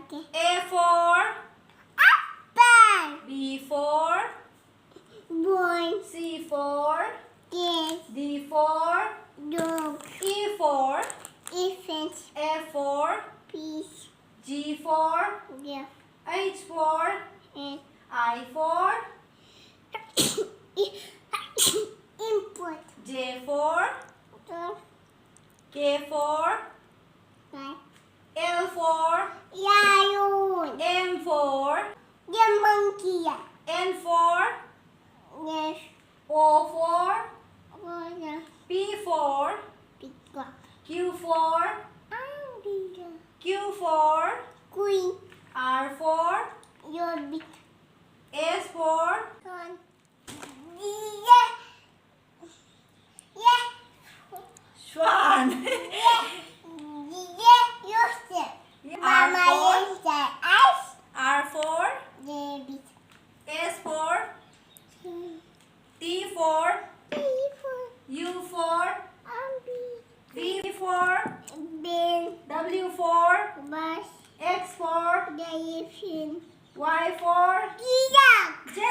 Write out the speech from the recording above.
Okay. A for Apple. B for Boy. C for Yes. D for Dog. E for Elephant. F for Fish. G for Yeah. H for And I for import. J for Dog. K for Right. L for Lion. M for The monkey. N for Yes. O for Oh, yeah. P for Peacock. Q for Alligator. Q for Queen. R for Your big S for son. Yeah. Yeah. Swan. Yeah. Yeah. Yourself. Mama, yourself. Ice. R for Baby. S for T for U for V for Bill. W for Bus. X for Delphine. Y for Giraffe. Z